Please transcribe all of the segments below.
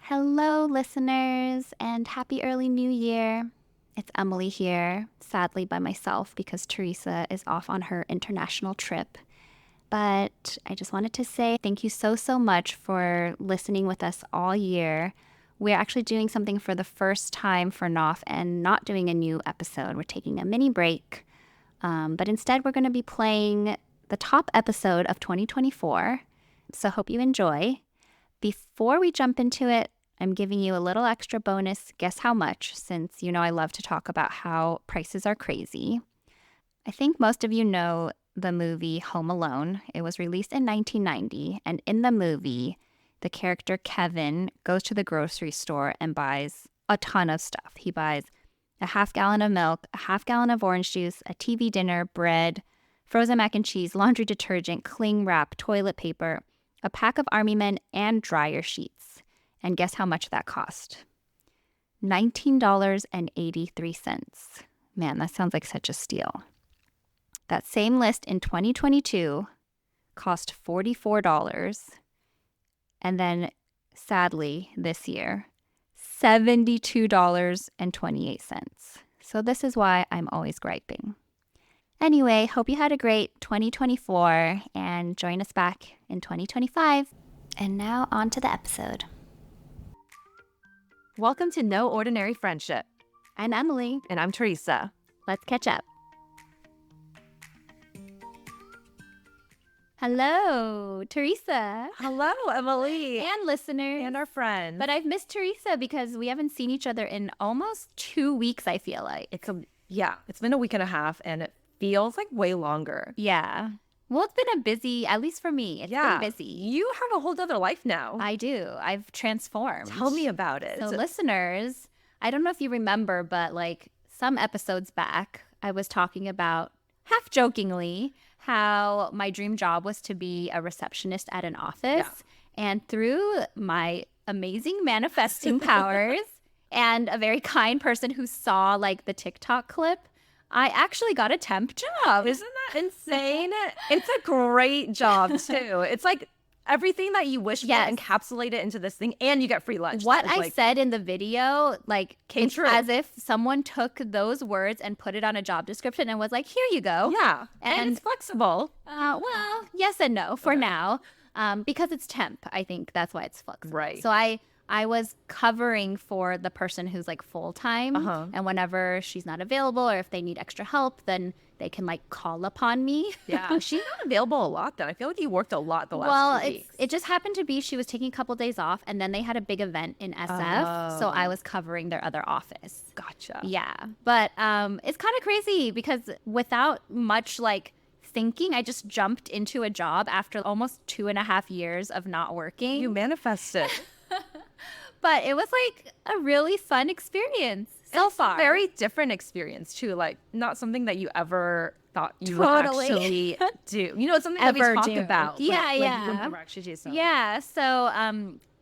Hello, listeners, and happy early new year. It's Emily here, sadly by myself because Teresa is off on her international trip. But I just wanted to say thank you so much for listening with us all year. We're actually doing something for the first time for NOF and not doing a new episode. We're taking a mini break. But instead, we're going to be playing the top episode of 2024. So hope you enjoy. Before we jump into it, I'm giving you a little extra bonus, guess how much, since you know I love to talk about how prices are crazy. I think most of you know the movie Home Alone. It was released in 1990, and in the movie, the character Kevin goes to the grocery store and buys a ton of stuff. He buys a half gallon of milk, a half gallon of orange juice, a TV dinner, bread, frozen mac and cheese, laundry detergent, cling wrap, toilet paper, a pack of Army Men, and dryer sheets. And guess how much that cost? $19.83. Man, that sounds like such a steal. That same list in 2022 cost $44. And then, sadly, this year, $72.28. So this is why I'm always griping. Anyway, hope you had a great 2024 and join us back in 2025. And now on to the episode. Welcome to No Ordinary Friendship. I'm Emily. And I'm Teresa. Let's catch up. Hello, Teresa. Hello, Emily. And listeners. And our friends. But I've missed Teresa because we haven't seen each other in almost 2 weeks, I feel like. It's been a week and a half, and it feels like way longer. Yeah. Well, it's been a busy, at least for me, it's been busy. You have a whole other life now. I do. I've transformed. Tell me about it. So listeners, I don't know if you remember, but like some episodes back, I was talking about, half jokingly, how my dream job was to be a receptionist at an office. Yeah. And through my amazing manifesting powers and a very kind person who saw like the TikTok clip, I actually got a temp job. Isn't that insane? It's a great job, too. It's like everything that you wish for encapsulated into this thing, and you get free lunch. What I said in the video, like, came true. As if someone took those words and put it on a job description and was like, here you go. Yeah, and it's flexible. Well, yes and no for now. Because it's temp, I think that's why it's flexible. Right. So I was covering for the person who's like full-time, and whenever she's not available or if they need extra help, then they can like call upon me. Yeah, she's not available a lot then. I feel like you worked a lot the last 2 weeks. It just happened to be she was taking a couple days off, and then they had a big event in SF, so I was covering their other office. Gotcha. Yeah, but it's kind of crazy because without much like thinking, I just jumped into a job after almost 2.5 years of not working. You manifested. But it was like a really fun experience so far. A very different experience too. Like not something that you ever thought you would actually do. You know, it's something that we talk about. Yeah, you would never actually do something. Yeah. So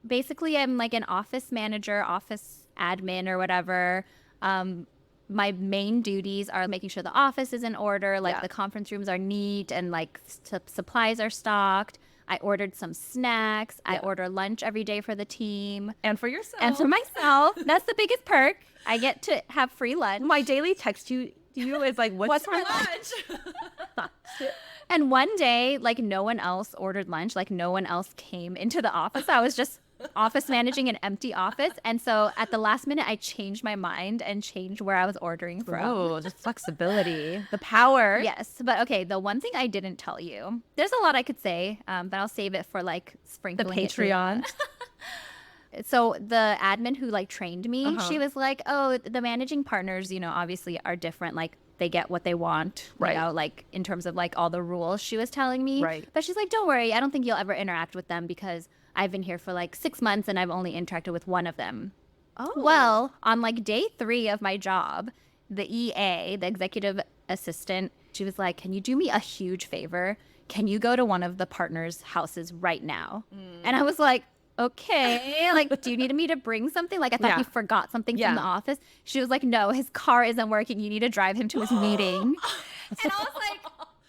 basically I'm like an office manager, office admin or whatever. My main duties are making sure the office is in order, like the conference rooms are neat and like supplies are stocked. I ordered some snacks. I order lunch every day for the team. And for yourself. And for myself. That's the biggest perk. I get to have free lunch. My daily text to you is like, what's for lunch? And one day, like no one else ordered lunch. Like no one else came into the office. I was just office managing an empty office. And so at the last minute, I changed my mind and changed where I was ordering from. Oh, just flexibility. The power. Yes. But okay, the one thing I didn't tell you, there's a lot I could say, but I'll save it for like sprinkling the Patreon. So the admin who like trained me, she was like, oh, the managing partners, you know, obviously are different. Like they get what they want, you know, like in terms of like all the rules she was telling me. Right. But she's like, don't worry. I don't think you'll ever interact with them because I've been here for like 6 months and I've only interacted with one of them. Oh. Well, on like day 3 of my job, the EA, the executive assistant, she was like, can you do me a huge favor? Can you go to one of the partners' houses right now? And I was like, okay, like, do you need me to bring something? Like, I thought he forgot something from the office. She was like, no, his car isn't working. You need to drive him to his meeting. And I was like,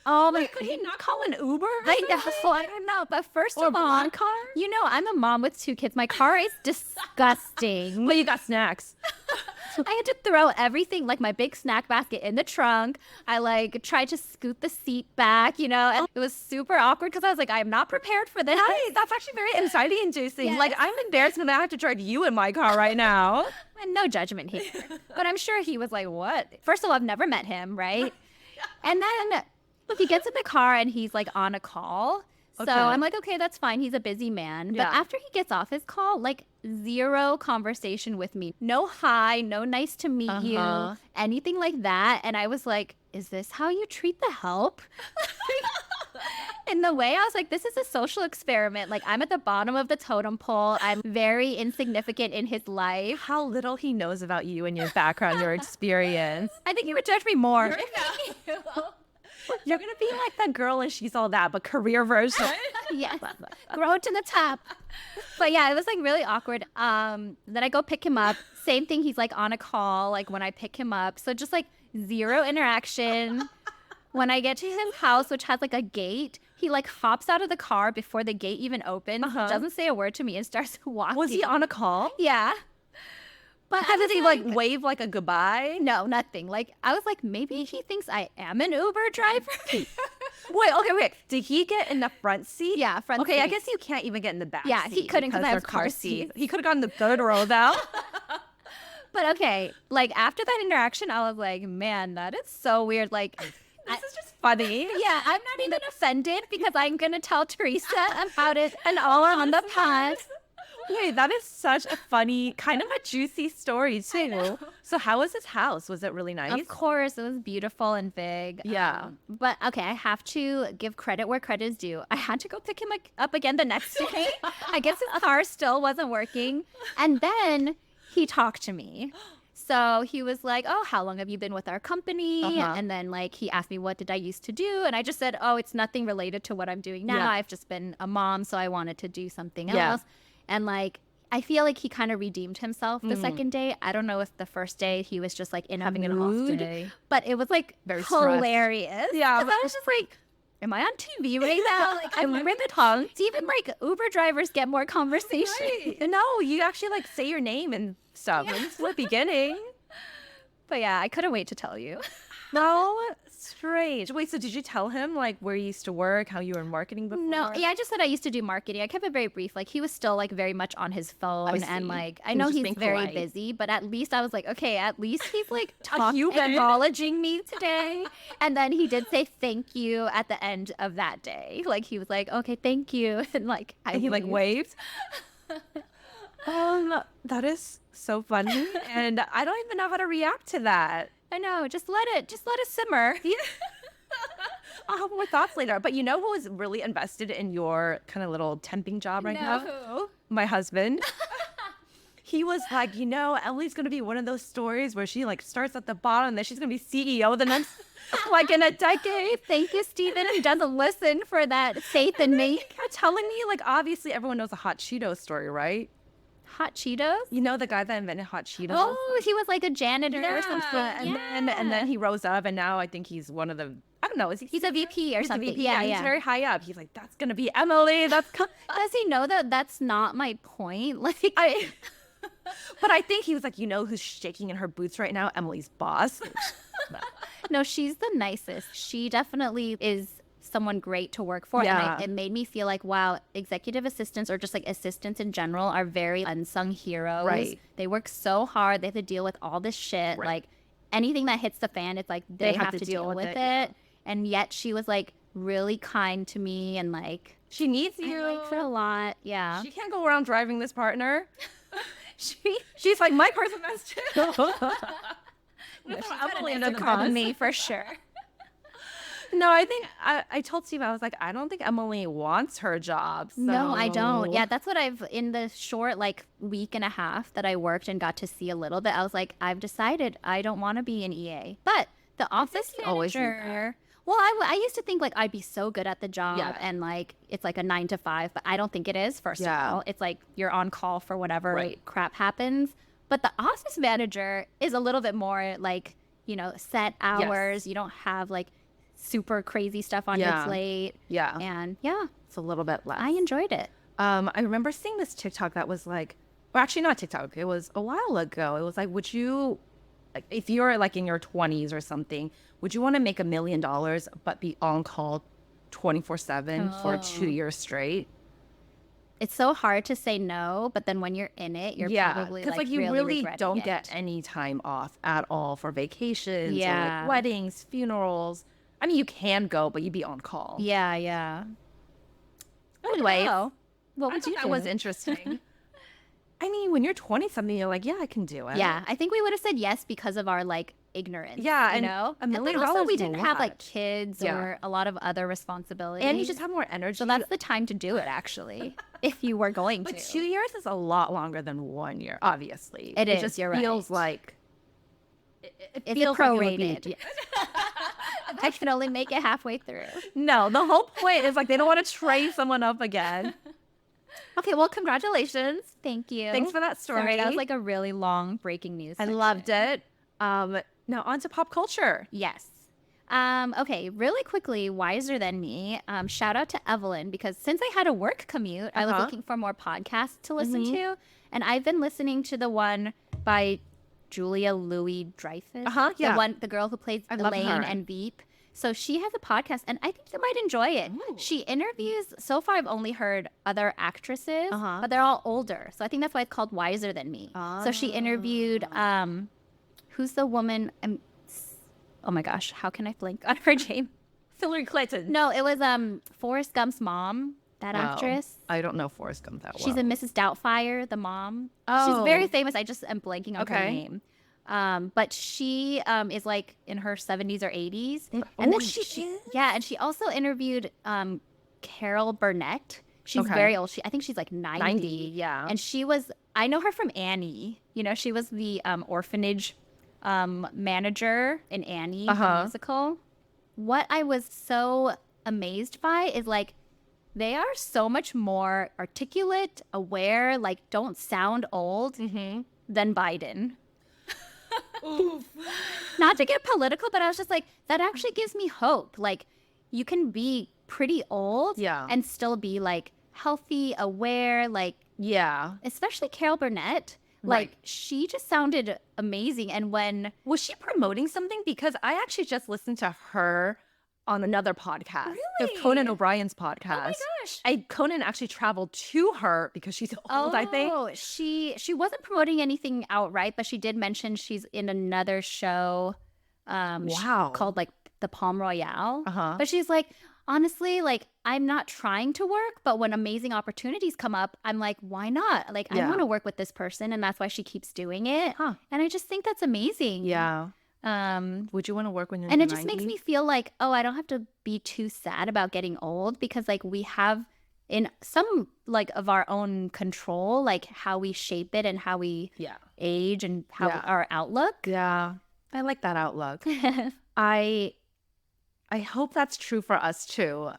Oh, like, could he not call an Uber? I don't know. But first Or of all, black car? you know, I'm a mom with 2 kids. My car is disgusting. But you got snacks. I had to throw everything, like my big snack basket, in the trunk. I like tried to scoot the seat back, you know, and it was super awkward because I was like, I'm not prepared for this. That's actually very anxiety inducing. Yes. Like, I'm embarrassed that I have to drive you in my car right now. And no judgment here. But I'm sure he was like, what? First of all, I've never met him, right? And then he gets in the car and he's like on a call. So Okay. I'm like, okay, that's fine. He's a busy man. But Yeah. after he gets off his call, like 0 conversation with me. No hi, no nice to meet you, anything like that. And I was like, is this how you treat the help? In the way, I was like, this is a social experiment. Like, I'm at the bottom of the totem pole. I'm very insignificant in his life. How little he knows about you and your background, your experience. I think he would judge me more. You're going to be like that girl and She's All That, but career version. Yes. Grow to the top. But yeah, it was like really awkward. Then I go pick him up. Same thing. He's like on a call, like when I pick him up. So just like 0 interaction. When I get to his house, which has like a gate, he like hops out of the car before the gate even opens, doesn't say a word to me, and starts walking. Was he on a call? Yeah. But How did he like wave like a goodbye? No, nothing. Like, I was like, maybe he thinks I am an Uber driver. Wait. Did he get in the front seat? Yeah, front Okay, I seat. guess you can't even get in the back Yeah, seat. he couldn't 'cause I they're have car seats. He could have gotten the third row though. But okay, like after that interaction, I was like, man, that is so weird. Like, This is just funny. yeah, I'm not even offended because I'm going to tell Teresa about it and all on the pod. Wait, that is such a funny, kind of a juicy story too. So how was his house? Was it really nice? Of course, it was beautiful and big. Yeah. But okay, I have to give credit where credit is due. I had to go pick him up again the next day. I guess his car still wasn't working. And then he talked to me. So he was like, oh, how long have you been with our company? And then like he asked me, what did I used to do? And I just said, oh, it's nothing related to what I'm doing now. Yeah. I've just been a mom, so I wanted to do something Yeah. else. And like, I feel like he kind of redeemed himself the second day. I don't know if the first day he was just like in a Having an off mood, day. but it was like Very stressed. hilarious. Yeah, 'Cause I was just like, am I on TV right now? Like, I'm in the tongue. Even like Uber drivers get more conversation. No, you actually like say your name and stuff. Yeah. It's the beginning. But yeah, I couldn't wait to tell you. No, strange. Wait, so did you tell him like where you used to work, how you were in marketing before? No, yeah, I just said I used to do marketing. I kept it very brief. Like he was still like very much on his phone, see. and like I He was know just he's being very polite. busy, but at least I was like, okay, at least he's like human. acknowledging me today. And then he did say thank you at the end of that day. Like he was like, okay, thank you, and like He like waved. That is so funny, and I don't even know how to react to that. I know, just let it simmer. I'll have more thoughts later. But you know who is really invested in your kind of little temping job right now? No. My husband. He was like, you know, Emily's gonna be one of those stories where she like starts at the bottom and then she's gonna be CEO the next like in a decade. Thank you, Steven, who doesn't listen for that faith in me. You're telling me, like, obviously everyone knows the hot Cheetos story, right? Hot Cheetos? You know the guy that invented hot Cheetos? Oh, he was like a janitor or something. And then he rose up and now I think he's one of the, I don't know, is he? He's a VP or He's a something. VP. Yeah, He's yeah. very high up. He's like, that's gonna be Emily. That's Does he know that that's not my point? Like, But I think he was like, you know who's shaking in her boots right now? Emily's boss. no, she's the nicest. She definitely is someone great to work for. Yeah. And it made me feel like, wow, executive assistants or just like assistants in general are very unsung heroes. Right. They work so hard. They have to deal with all this shit. Right. Like anything that hits the fan, it's like they have to deal with it. yeah. And yet she was like really kind to me and like She needs I you. liked her a lot. Yeah. She can't go around driving this partner. She She's like, my car's a mess too. Emily called me for sure. No, I think I told Steve, I was like, I don't think Emily wants her job. No, I don't. so- Yeah, that's what I've in the short like week and a half that I worked and got to see a little bit. I was like, I've decided I don't want to be an EA. But the office always do manager. Well, I used to think like I'd be so good at the job Yeah. and like it's like a 9 to 5, but I don't think it is. First Yeah. of all, it's like you're on call for whatever Right. crap happens. But the office manager is a little bit more like, you know, set hours. You don't have like super crazy stuff on your plate. Yeah. And yeah, It's a little bit less. I enjoyed it. I remember seeing this TikTok that was like, well, actually not TikTok. It was a while ago. It was like, would you, like, if you're like in your 20s or something, would you want to make $1 million but be on call 24/7 for 2 years straight? It's so hard to say no, but then when you're in it, you're probably because like you really really don't regretting get it. any time off at all for vacations or Yeah. like weddings, funerals. I mean, you can go, but you'd be on call. Yeah, yeah. Anyway, Oh, what I would thought you that do? was interesting. I mean, when you're 20 something, you're like, yeah, I can do it. Yeah, I think we would have said yes because of our like ignorance. Yeah, you and know, $1 million but also we is a didn't have like lot. kids Yeah. or a lot of other responsibilities, And you just have more energy. so that's the time to do it actually, if you were going But to. 2 years is a lot longer than 1 year, obviously. It is, just you're feels right. like it Is it feels like it would be- prorated? I can only make it halfway through. No, the whole point is like they don't want to train someone up again. Okay, well, congratulations. Thank you. Thanks for that story. Sorry, that was like a really long breaking news. I section. loved it. Now on to pop culture. Yes. Okay, really quickly, wiser than me. Shout out to Evelyn, because since I had a work commute, I was looking for more podcasts to listen to, and I've been listening to the one by Julia Louis Dreyfus. Yeah. The girl who plays love Elaine her. and Veep. So she has a podcast, and I think you might enjoy it. Ooh. She interviews. So far, I've only heard other actresses, Uh-huh. but they're all older. So I think that's why it's called Wiser Than Me. So she interviewed. Who's the woman? Oh my gosh, how can I blank on her name? Hillary Clinton. No, it was Forrest Gump's mom, that actress. I don't know Forrest Gump that well. She's in Mrs. Doubtfire, the mom. Oh. She's very famous. I just am blanking on her Okay. name. But she is like in her 70s or 80s. And Oh, then she is? Yeah, and she also interviewed Carol Burnett. She's Okay. very old. I think she's like 90. yeah. And I know her from Annie. You know, she was the orphanage manager in Annie, the musical. What I was so amazed by is like they are so much more articulate, aware, like don't sound old than Biden. Not to get political, but I was just like, that actually gives me hope. Like you can be pretty old and still be like healthy, aware, like especially Carol Burnett. Like she just sounded amazing. And when Was she promoting something? Because I actually just listened to her on another podcast. The Really? Conan O'Brien's podcast. Oh my gosh. Conan actually traveled to her because she's old, I think. Oh, she wasn't promoting anything outright, but she did mention she's in another show Wow. called like the Palm Royale. Uh-huh. But she's like, honestly, like I'm not trying to work, but when amazing opportunities come up, I'm like, why not? Like I Yeah. want to work with this person, and that's why she keeps doing it. Huh. And I just think that's amazing. Yeah. Um Would you want to work when you're and in it your just makes 90s? me feel like, oh, I don't have to be too sad about getting old, because like we have in some like of our own control, like how we shape it and how we age and how our outlook. Yeah. I like that outlook. I hope that's true for us too.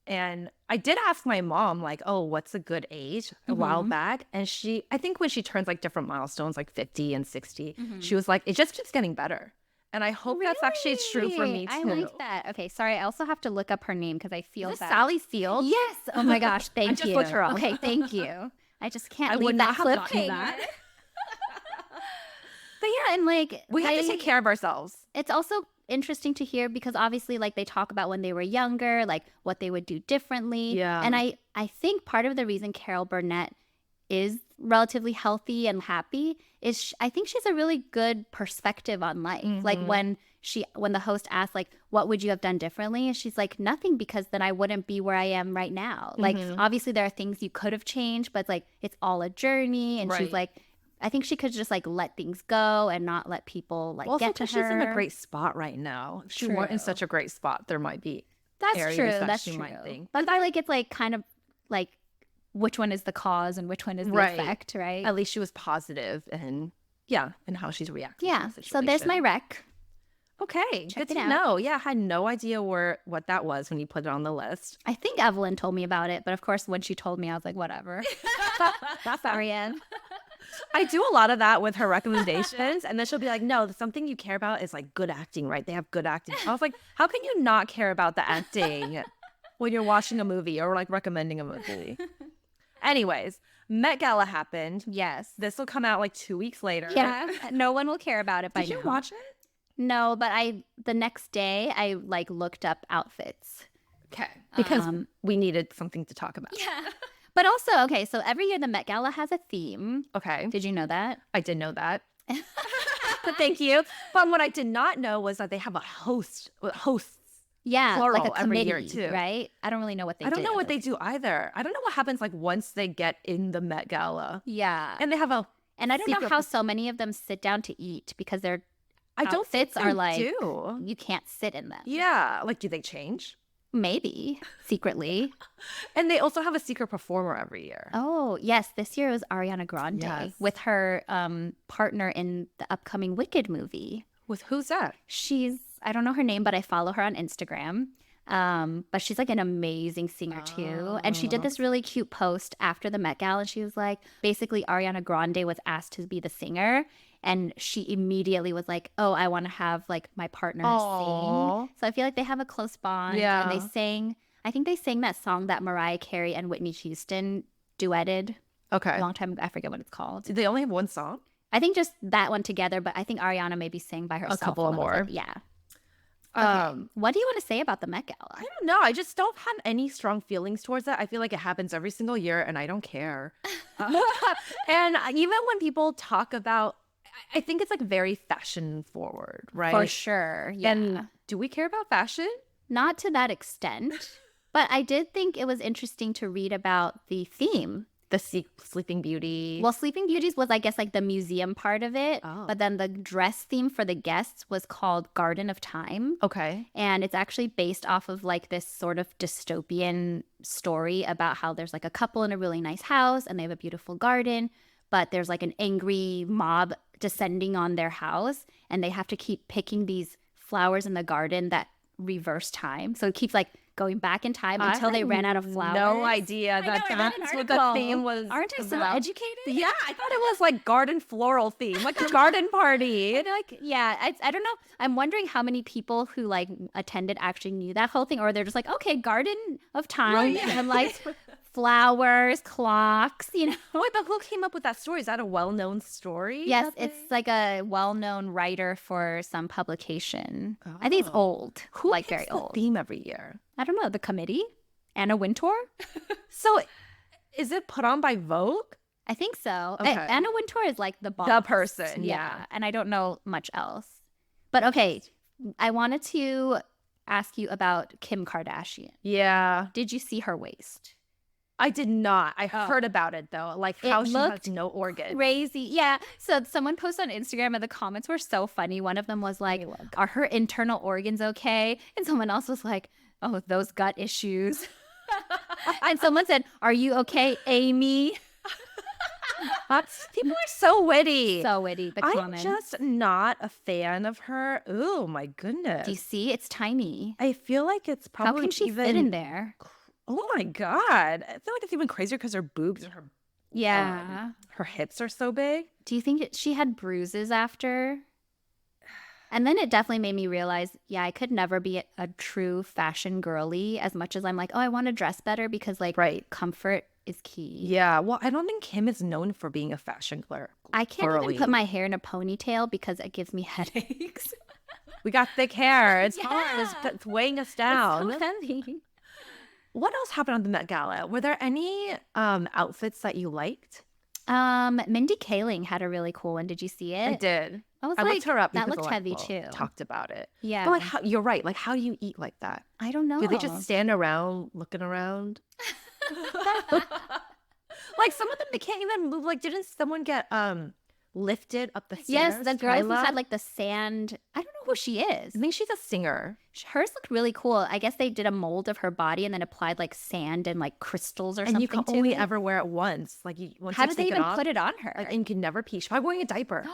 And I did ask my mom, like, oh, what's a good age a while back? And I think when she turns like different milestones, like 50 and 60, she was like, it just keeps getting better. And I hope that's actually true for me too. I like that. Okay, sorry. I also have to look up her name because I feel Is this that. Sally Field? Yes. Oh my gosh. Thank you. just looked her up. Okay, thank you. I just can't I leave would that not have clip gotten hanging. that. But yeah, and like We have to take care of ourselves. It's also interesting to hear because obviously like they talk about when they were younger, like what they would do differently. Yeah. And I think part of the reason Carol Burnett is relatively healthy and happy is I think she has a really good perspective on life. Like when the host asked like, what would you have done differently? And she's like, nothing, because then I wouldn't be where I am right now. Like obviously there are things you could have changed, but it's like it's all a journey. And she's like, I think she could just like let things go and not let people like Also, get to her. she's in a great spot right now. If she weren't in such a great spot, there might be That's areas true. that That's she true. might think. But I like it's like kind of like which one is the cause and which one is the Right. effect, right? At least she was positive and and how she's reacting. Yeah. To the So there's my situation. rec. Okay, Check good it to out. know. Yeah, I had no idea what that was when you put it on the list. I think Evelyn told me about it, but of course when she told me, I was like, whatever. Sorry, Anne. I do a lot of that with her recommendations. And then she'll be like, no, something you care about is like good acting, right? They have good acting. I was like, how can you not care about the acting when you're watching a movie or like recommending a movie? Anyways, Met Gala happened. Yes. This will come out like 2 weeks later. Yeah. No one will care about it by now. Did you watch it? No, but the next day I like looked up outfits. Okay. Because we needed something to talk about. Yeah. But also, okay, so every year the Met Gala has a theme. Okay. Did you know that? I did know that. But thank you. But what I did not know was that they have a hosts. Yeah, Plural like a every committee, year too. right? I don't really know what they do. I don't know what they do either. I don't know what happens like once they get in the Met Gala. Yeah. And they have a And I don't know secret- how so many of them sit down to eat because their I don't think outfits they are like do. you can't sit in them. Yeah. Like, do they change? Maybe secretly. And they also have a secret performer every year. Oh, yes. This year was Ariana Grande Yes. with her partner in the upcoming Wicked movie. With who's that? I don't know her name, but I follow her on Instagram. But she's like an amazing singer too. And she did this really cute post after the Met Gala. And she was like, basically Ariana Grande was asked to be the singer. And she immediately was like, oh, I want to have like my partner sing. So I feel like they have a close bond. Yeah. And I think they sang that song that Mariah Carey and Whitney Houston duetted Okay. a long time ago. I forget what it's called. Do they only have one song? I think just that one together, but I think Ariana maybe sang by herself. couple a little more. bit. Yeah. Okay. What do you want to say about the Met Gala? I don't know. I just don't have any strong feelings towards it. I feel like it happens every single year and I don't care. And even when people talk about, I think it's like very fashion forward, right? For sure. Yeah. And do we care about fashion? Not to that extent, but I did think it was interesting to read about the theme. The Sleeping Beauty. Well, Sleeping Beauties was, I guess, like the museum part of it. Oh. But then the dress theme for the guests was called Garden of Time. Okay. And it's actually based off of like this sort of dystopian story about how there's like a couple in a really nice house and they have a beautiful garden, but there's like an angry mob descending on their house and they have to keep picking these flowers in the garden that reverse time. So it keeps like going back in time until they ran out of flowers. No idea I that know, I read an that's what the article. theme was. Aren't I so about. educated? Yeah, I thought it was like garden floral theme, like a garden party. I feel like, yeah, I don't know. I'm wondering how many people who like attended actually knew that whole thing, or they're just like, okay, Garden of Time, Right. and like flowers, clocks, you know. Wait, but who came up with that story? Is that a well-known story? Yes, that they- it's like a well-known writer for some publication. I think it's old, Who like picks very the old. theme every year. I don't know, the committee? Anna Wintour? So is it put on by Vogue? I think so. Okay. Anna Wintour is like the boss. The person, yeah. And I don't know much else. But okay, I wanted to ask you about Kim Kardashian. Yeah. Did you see her waist? I did not. I Oh. heard about it though. Like It how she has looked no organ. Crazy. Yeah. So someone posted on Instagram and the comments were so funny. One of them was like, are her internal organs okay? And someone else was like, oh, those gut issues. And someone said, are you okay, Amy? People are so witty. So witty, the I'm comments. just not a fan of her. Oh my goodness. Do you see? It's tiny. I feel like it's How probably can she even, fit in there? Oh my god! I feel like it's even crazier because her boobs and Yeah. her hips are so big. Do you think she had bruises after? And then it definitely made me realize, yeah, I could never be a true fashion girly as much as I'm like, oh, I want to dress better because like Right. comfort is key. Yeah. Well, I don't think Kim is known for being a fashion girl. I can't girly. even put my hair in a ponytail because it gives me headaches. We got thick hair. It's Yeah. hard. It's weighing us down. It's so heavy. What else happened on the Met Gala? Were there any outfits that you liked? Mindy Kaling had a really cool one. Did you see it? I did. I was I like, looked her up. that because looked a lot of heavy people too. Talked about it. Yeah. But like, you're right. Like, how do you eat like that? I don't know. Do they just stand around looking around? Like some of them, they can't even move. Like, didn't someone get lifted up the stairs? Yes, the girl who Tyla? had like the sand. I don't know who she is. I think she's a singer. Hers looked really cool. I guess they did a mold of her body and then applied like sand and like crystals or And something you can to only it. ever wear it once. Like, once How you did they take even it off, put it on her? like, and you can never pee. She's probably wearing a diaper.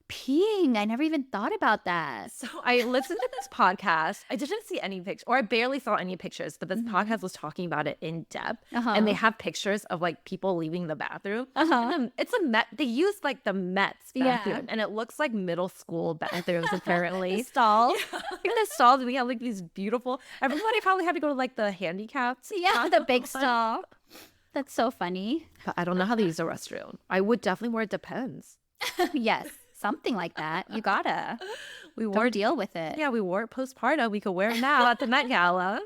Peeing. I never even thought about that. So I listened to this podcast. I didn't see any pictures, or I barely saw any pictures, but this podcast was talking about it in depth. And they have pictures of like people leaving the bathroom. It's a Met. They use like the Mets bathroom, and it looks like middle school bathrooms apparently. The stalls. The stalls. We have like these beautiful. Everybody probably had to go to like the handicapped. Yeah, the big stall. That's so funny. But I don't know how to use a restroom. I would definitely wear Depends. Yes, something like that. You gotta. We wore deal with it. Yeah, we wore it postpartum. We could wear it now at the Met Gala.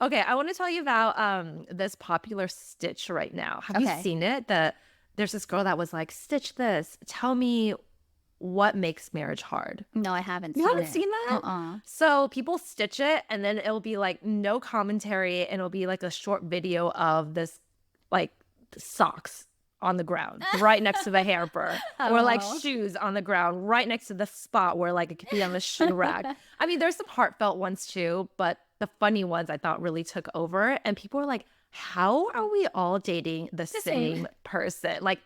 Okay, I want to tell you about this popular stitch right now. Have you seen it? There's this girl that was like, stitch this. Tell me what makes marriage hard. No, I haven't You seen haven't it. seen that? So people stitch it, and then it'll be like no commentary, and it'll be like a short video of this like socks on the ground right next to the hamper, or like shoes on the ground right next to the spot where like it could be on the shoe rack. I mean, there's some heartfelt ones too, but the funny ones I thought really took over, and people were like, how are we all dating the same person? Like,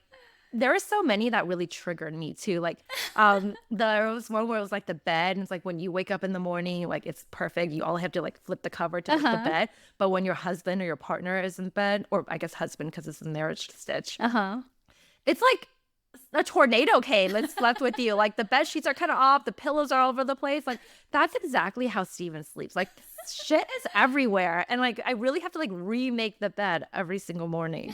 there are so many that really triggered me too. Like, there was one where it was like the bed, and it's like when you wake up in the morning, like it's perfect. You all have to like flip the cover to the bed. But when your husband or your partner is in bed, or I guess husband because it's a marriage stitch, it's like a tornado came and slept with you. Like the bed sheets are kind of off, the pillows are all over the place. Like that's exactly how Steven sleeps. Like shit is everywhere, and like I really have to like remake the bed every single morning.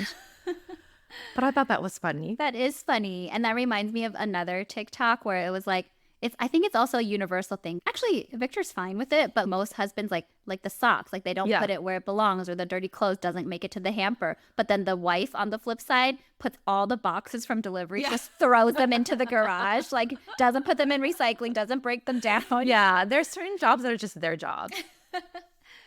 But I thought that was funny. That is funny. And that reminds me of another TikTok where it was like, I think it's also a universal thing. Actually, Victor's fine with it, but most husbands like the socks, like they don't put it where it belongs, or the dirty clothes doesn't make it to the hamper. But then the wife on the flip side puts all the boxes from delivery, just throws them into the garage, like doesn't put them in recycling, doesn't break them down. Yeah, there's certain jobs that are just their job.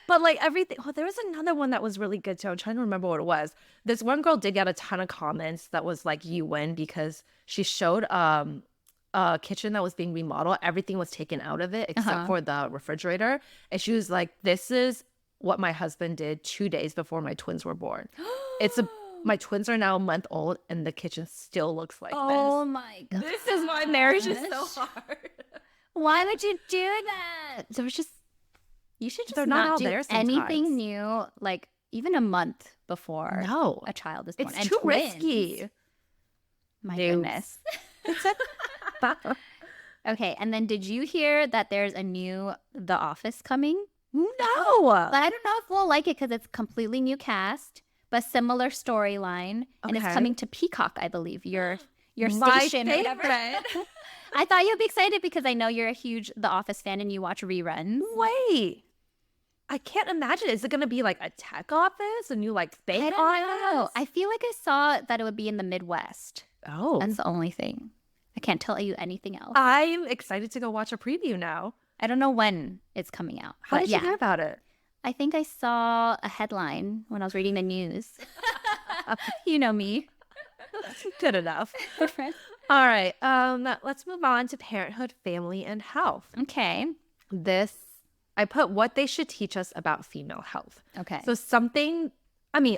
But like everything, there was another one that was really good too. I'm trying to remember what it was. This one girl did get a ton of comments that was like, you win, because she showed a kitchen that was being remodeled. Everything was taken out of it except for the refrigerator. And she was like, this is what my husband did 2 days before my twins were born. My twins are now a month old, and the kitchen still looks like this. Oh my God. This is why marriage is so hard. Why would you do that? There was just, you should just They're not not all do there sometimes. anything new, like even a month before a child is born. It's and too twins. risky. My goodness. Okay, and then did you hear that there's a new The Office coming? No. But I don't know if we'll like it because it's completely new cast, but similar storyline, and it's coming to Peacock, I believe. Your station or whatever. I thought you'd be excited because I know you're a huge The Office fan and you watch reruns. Wait. I can't imagine. Is it going to be like a tech office? A new like bank I don't know. I feel like I saw that it would be in the Midwest. Oh. That's the only thing. I can't tell you anything else. I'm excited to go watch a preview now. I don't know when it's coming out. How did you hear about it? I think I saw a headline when I was reading the news. You know me. Good enough. All right. Let's move on to parenthood, family, and health. Okay. I put what they should teach us about female health. Okay. So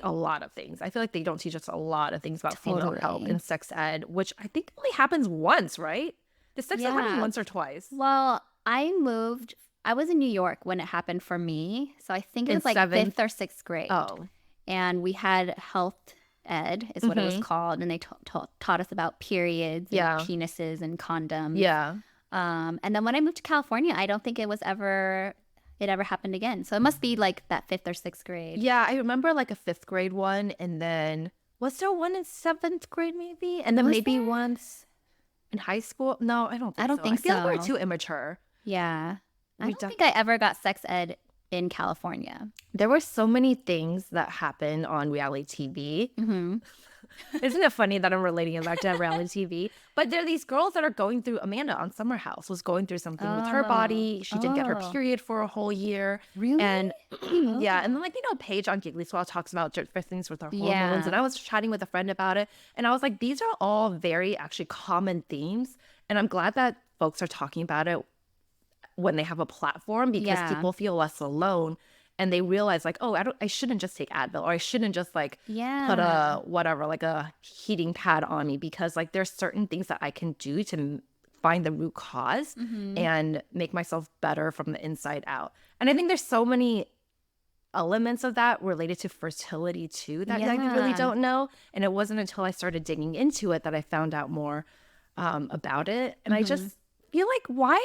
a lot of things. I feel like they don't teach us a lot of things about female health in sex ed, which I think only happens once, right? Does sex ed happen once or twice? Well, I was in New York when it happened for me. So I think it was like 5th or 6th grade. Oh. And we had health ed is what it was called. And they taught us about periods and penises and condoms. Yeah. And then when I moved to California, I don't think it ever happened again. So it must be like that 5th or 6th grade. Yeah, I remember like a 5th grade one, and then was there one in 7th grade maybe? And then maybe once in high school? No, I don't think so. I feel like we're too immature. Yeah. I don't think I ever got sex ed in California. There were so many things that happened on reality TV. Mm-hmm. Isn't it funny that I'm relating it back to reality TV? But there are these girls that are going through, Amanda on Summer House was going through something with her body. She didn't get her period for a whole year. Really? And yeah. And then Paige on Giggly Swell talks about different things with her hormones. Yeah. And I was chatting with a friend about it. And I was like, these are all very actually common themes. And I'm glad that folks are talking about it when they have a platform, because people feel less alone. and they realize like, oh, I shouldn't just take Advil, or I shouldn't just like put Yeah. a whatever, like a heating pad on me, because like there's certain things that I can do to find the root cause Mm-hmm. and make myself better from the inside out. And I think there's so many elements of that related to fertility too that I really Yeah. don't know. And it wasn't until I started digging into it that I found out more about it. And I just feel like why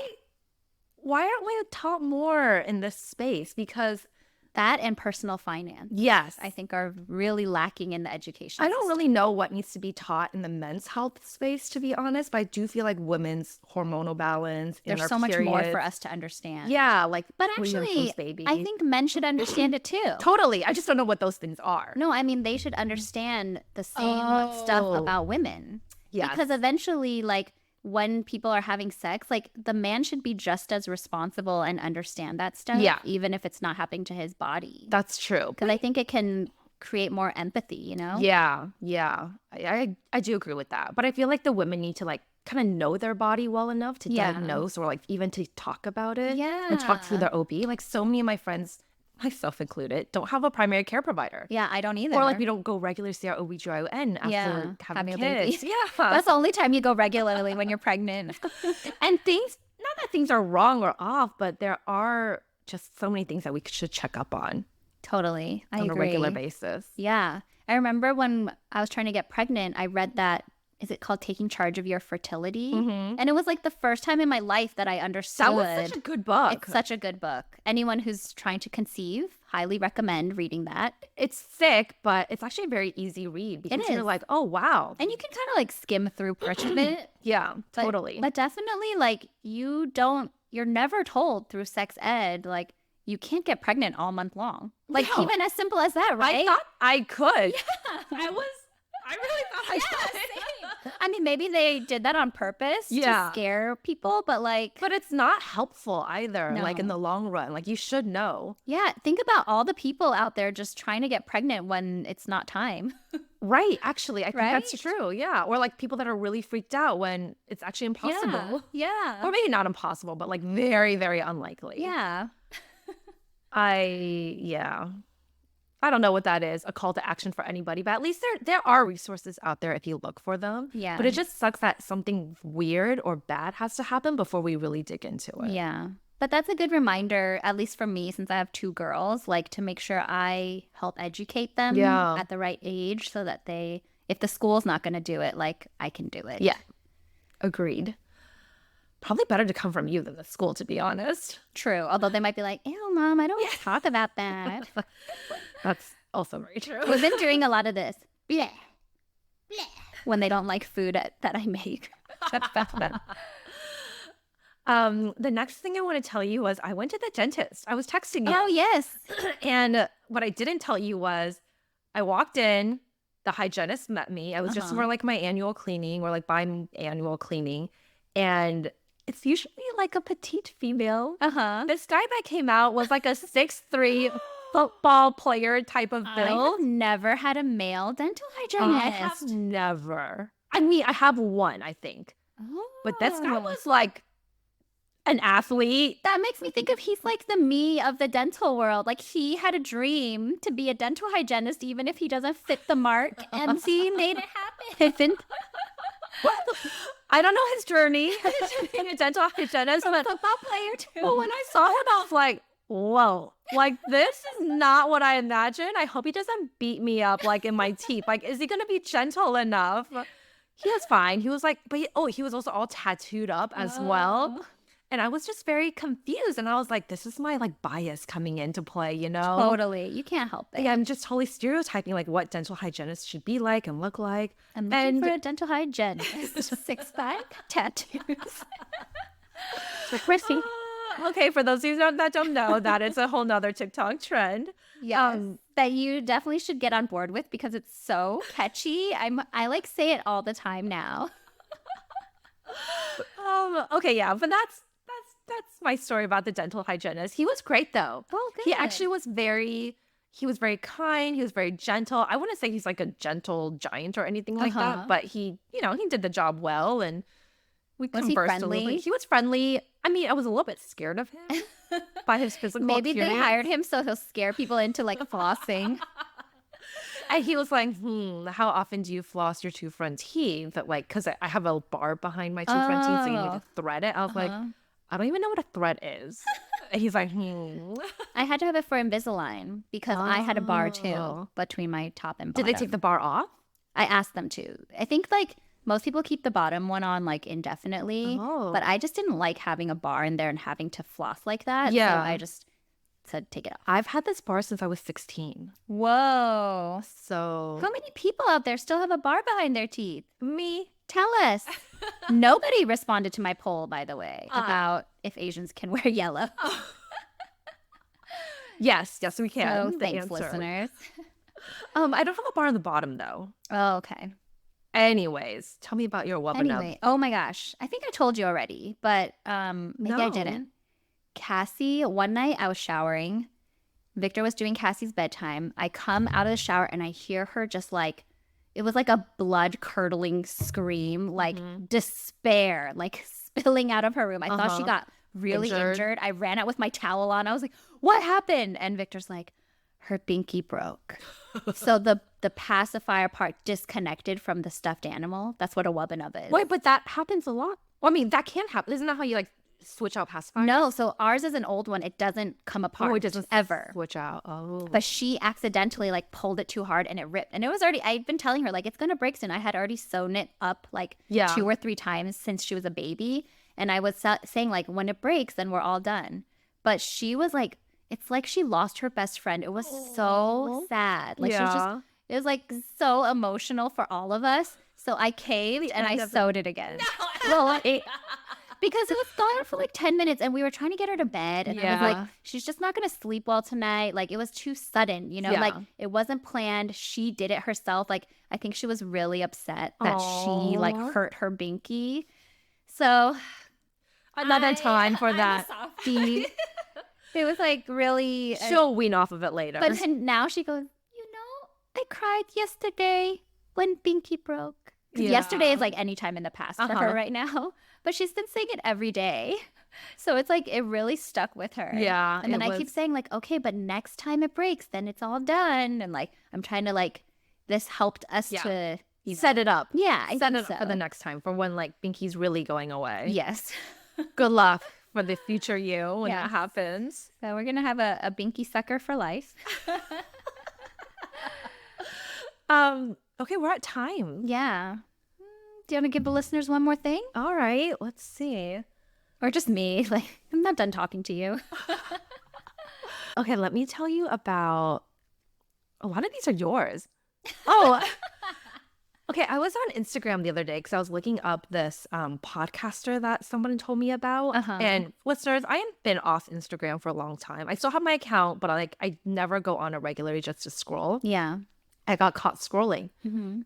aren't we taught more in this space? Because That and personal finance, yes, I think, are really lacking in the education I don't system. really know what needs to be taught in the men's health space, to be honest, but I do feel like women's hormonal balance in There's our so much more for periods. us to understand. Yeah, like But preemies, actually, baby. I think men should understand it too. Totally. I just don't know what those things are. No, I mean, they should understand the same stuff Oh, about women. yes. Because eventually, like, when people are having sex, like, the man should be just as responsible and understand that stuff, Yeah. even if it's not happening to his body. That's true. Because I think it can create more empathy, you know? Yeah, yeah. I do agree with that. But I feel like the women need to like kind of know their body well enough to Yeah. diagnose, or like even to talk about it Yeah. and talk through their OB. Like so many of my friends, myself included, don't have a primary care provider. Yeah, I don't either. Or like we don't go regularly see our OB/GYN after Yeah, having having a baby. kids. Yeah. That's the only time you go regularly, when you're pregnant. And things, not that things are wrong or off, but there are just so many things that we should check up on Totally. I on agree. a regular basis. Yeah. I remember when I was trying to get pregnant, I read that, is it called Taking Charge of Your Fertility? And it was like the first time in my life that I understood. That was such a good book. It's such a good book. Anyone who's trying to conceive, highly recommend reading that. It's thick, but it's actually a very easy read because It you're is. like, oh, wow. And you can kind of like skim through parts of it. Yeah, But, totally. But definitely, like, you're never told through sex ed, like, you can't get pregnant all month long. Like, No. even as simple as that, right? I thought I could. Yeah. I really thought I could. I mean, maybe they did that on purpose Yeah. to scare people, but like, But it's not helpful either, like in No. the long run. Like you should know. yeah, think about all the people out there just trying to get pregnant when it's not time. Right, actually. I think that's Right? true. Yeah. Or like people that are really freaked out when it's actually impossible. Yeah. Or maybe not impossible, but like very, very unlikely. Yeah. Yeah. I don't know what that is, a call to action for anybody, but at least there are resources out there if you look for them. Yeah. But it just sucks that something weird or bad has to happen before we really dig into it. Yeah. But that's a good reminder, at least for me, since I have 2 girls, like, to make sure I help educate them Yeah. at the right age so that if the school's not going to do it, like, I can do it. Yeah. Agreed. Probably better to come from you than the school, to be honest. True. Although they might be like, ew, Mom, I don't want to talk about that. That's also very true. We've been doing a lot of this. Bleh. Bleh. When they don't like food that I make. Shut up. The next thing I want to tell you was I went to the dentist. I was texting you. Oh, yes. And what I didn't tell you was I walked in, the hygienist met me. I was just for like my annual cleaning or like biannual cleaning. And it's usually like a petite female. Uh-huh. This guy that came out was like a 6'3" football player type of I've build. never had a male dental I hygienist. have never. I mean, I have one, I think. But this guy Oh. was like an athlete. That makes me think of, he's like the me of the dental world. Like, he had a dream to be a dental hygienist, even if he doesn't fit the mark, and he made it happen. I don't know his journey to being a dental hygienist, but Football player too. But when I saw him, I was like, whoa, like this is not what I imagined. I hope he doesn't beat me up like in my teeth. Like, is he going to be gentle enough? He was fine. He was like, he was also all tattooed up as well. And I was just very confused. And I was like, this is my like bias coming into play, you know? Totally. You can't help it. Yeah, I'm just totally stereotyping like what dental hygienists should be like and look like. I'm looking for a dental hygienist. 6'5", tattoos. So Chrissy. Okay, for those of you that don't know, that is a whole nother TikTok trend. Yes. That you definitely should get on board with because it's so catchy. I like say it all the time now. Okay, yeah, but that's my story about the dental hygienist. He was great though. Oh, good. He actually was very kind. He was very gentle. I wouldn't say he's like a gentle giant or anything like that, but he did the job well. And We Was he conversed a little bit. friendly? He was friendly. I mean, I was a little bit scared of him by his physical Maybe they appearance. hired him so he'll scare people into like flossing. And he was like, how often do you floss your two front teeth? But like, because I have a barb behind my two front teeth, so you need to thread it. I was like, I don't even know what a thread is. And he's like, I had to have it for Invisalign because I had a bar too Oh. between my top and Did bottom. they take the bar off? I asked them to. I think like most people keep the bottom one on like indefinitely, Oh. but I just didn't like having a bar in there and having to floss like that. Yeah. So I just said take it off. I've had this bar since I was 16. Whoa. So How many people out there still have a bar behind their teeth? me. Tell us. Nobody responded to my poll, by the way, about if Asians can wear yellow. Yes, we can. So The thanks, answer. listeners. I don't have a bar on the bottom though. Oh, okay. Anyways, tell me about your webinar. Anyway, oh my gosh. I think I told you already, but maybe I No. didn't. Cassie, one night I was showering. Victor was doing Cassie's bedtime. I come out of the shower and I hear her just like, it was like a blood curdling scream, like despair, like spilling out of her room. I thought she got really injured. I ran out with my towel on. I was like, what happened? And Victor's like, her binky broke. So the pacifier part disconnected from the stuffed animal. That's what a wubbinub is. Wait, but that happens a lot. Well, I mean, that can happen. Isn't that how you like switch out pacifiers? No, so ours is an old one. It doesn't come apart. Oh, it doesn't ever. switch out. Oh. But she accidentally like pulled it too hard and it ripped. And it was already, I'd been telling her like it's gonna break soon. I had already sewn it up like 2 or 3 times since she was a baby. And I was saying like when it breaks, then we're all done. But she was like, it's like she lost her best friend. It was so sad. Like she was just, it was like so emotional for all of us. So I caved and I sewed it again. Well, because it was gone for like 10 minutes and we were trying to get her to bed. And I was like, she's just not going to sleep well tonight. Like it was too sudden, you know, like it wasn't planned. She did it herself. Like I think she was really upset that she like hurt her binky. So Another time for that. It was like really. She'll wean off of it later. But then now she goes, I cried yesterday when binky broke. 'Cause yesterday is like any time in the past for her right now. But she's been saying it every day. So it's like it really stuck with her. Yeah. And then I keep saying like, okay, but next time it breaks, then it's all done. And like I'm trying to like, this helped us to set it up. Yeah, I set think it up for the next time for when like Binky's really going away. Yes. Good luck for the future you when that happens. So we're gonna have a binky sucker for life. Okay, we're at time. Yeah. Do you want to give the listeners one more thing? All right, let's see. Or just me? Like, I'm not done talking to you. Okay, let me tell you about a lot of these are yours. Oh, okay. I was on Instagram the other day because I was looking up this podcaster that someone told me about. And listeners, I have been off Instagram for a long time. I still have my account, but I never go on it regularly just to scroll. Yeah. I got caught scrolling.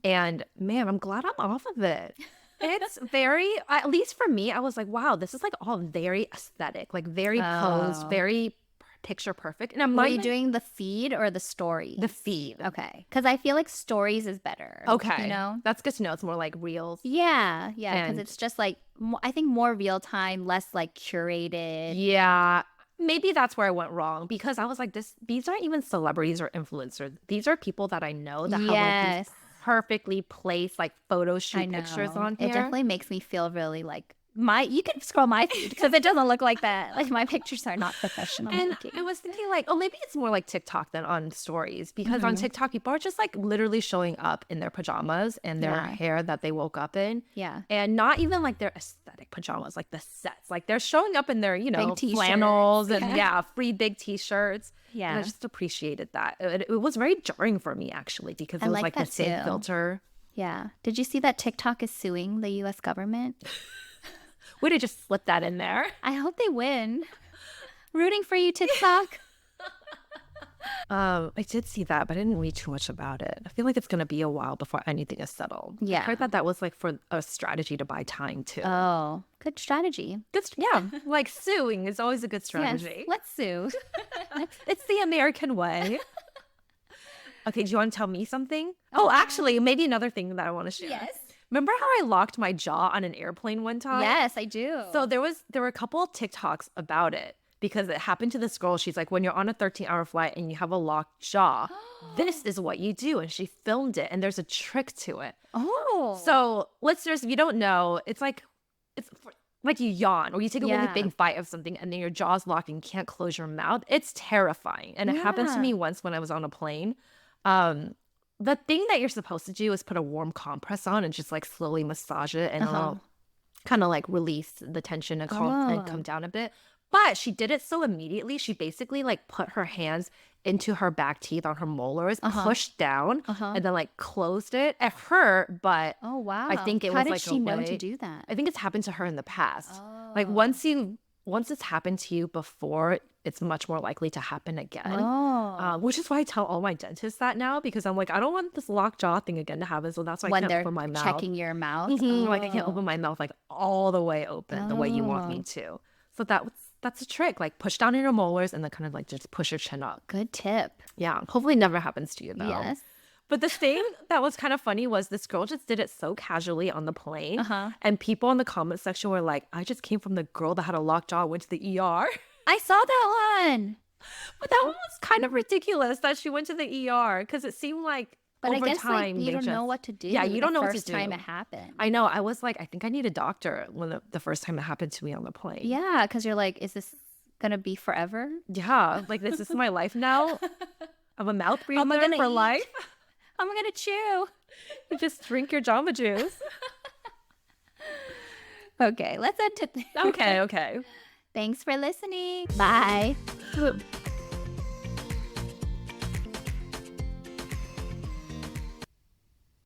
And man, I'm glad I'm off of it. It's very, at least for me, I was like, wow, this is like all very aesthetic, like very posed, very picture perfect. And I'm Were not you even- doing the feed or the story? the feed. Okay. Because I feel like stories is better. Okay. You know? That's good to know. It's more like reels. Yeah. Yeah. Because And- it's just like, I think more real time, less like curated. Yeah. Maybe that's where I went wrong because I was like, these aren't even celebrities or influencers. These are people that I know that have like these perfectly placed like photo shoot pictures on here. It definitely makes me feel really like you can scroll my feed because it doesn't look like that. Like my pictures are not professional. And looking. I was thinking like, oh, maybe it's more like TikTok than on stories because on TikTok, people are just like literally showing up in their pajamas and their hair that they woke up in. Yeah. And not even like their aesthetic pajamas, like the sets. Like they're showing up in their, Big t-shirts. flannels and free big t-shirts. Yeah. And I just appreciated that. It was very jarring for me actually because it was like the that same too. filter. Yeah. Did you see that TikTok is suing the US government? Would have just slipped that in there. I hope they win. Rooting for you, TikTok. I did see that, but I didn't read too much about it. I feel like it's going to be a while before anything is settled. Yeah. I heard that was like for a strategy to buy time too. Oh, good strategy. Like suing is always a good strategy. Yes, let's sue. It's the American way. Okay, do you want to tell me something? Oh, actually, maybe another thing that I want to share. Yes. Remember how I locked my jaw on an airplane one time? Yes, I do. So there were a couple of TikToks about it because it happened to this girl. She's like, when you're on a 13-hour flight and you have a locked jaw, this is what you do. And she filmed it, and there's a trick to it. Oh. So listeners, if you don't know, it's like you yawn or you take a really Yeah. big bite of something and then your jaw's locked and you can't close your mouth. It's terrifying. And it happened to Yeah. me once when I was on a plane. The thing that you're supposed to do is put a warm compress on and just like slowly massage it and it'll kind of like release the tension and come down a bit. But she did it so immediately. She basically like put her hands into her back teeth on her molars, pushed down, and then like closed it. It hurt, but Oh, wow. I think it How was did like she a know way. to do that? I think it's happened to her in the past. Oh. Like once it's happened to you before, it's much more likely to happen again. Oh. Which is why I tell all my dentists that now, because I'm like, I don't want this locked jaw thing again to happen. So that's why I When can't they're open my mouth. checking your mouth. Like I can't open my mouth like all the way open the way you want me to. So that's a trick. Like push down in your molars and then kind of like just push your chin up. Good tip. Yeah. Hopefully never happens to you though. Yes. But the thing that was kind of funny was this girl just did it so casually on the plane. And people in the comment section were like, I just came from the girl that had a locked jaw, went to the ER. I saw that one. But that one was kind of ridiculous that she went to the ER because it seemed like But over I guess like time you they don't know just- what to do. Yeah, you don't know what to first time do. it happened. I know. I was like, I think I need a doctor when the first time it happened to me on the plane. Yeah, because you're like, is this gonna be forever? Yeah, like this is my life now. I'm a mouth breather gonna for eat? life. I'm gonna chew. You just drink your Jamba Juice. Okay, let's end it there. Okay. Thanks for listening. Bye.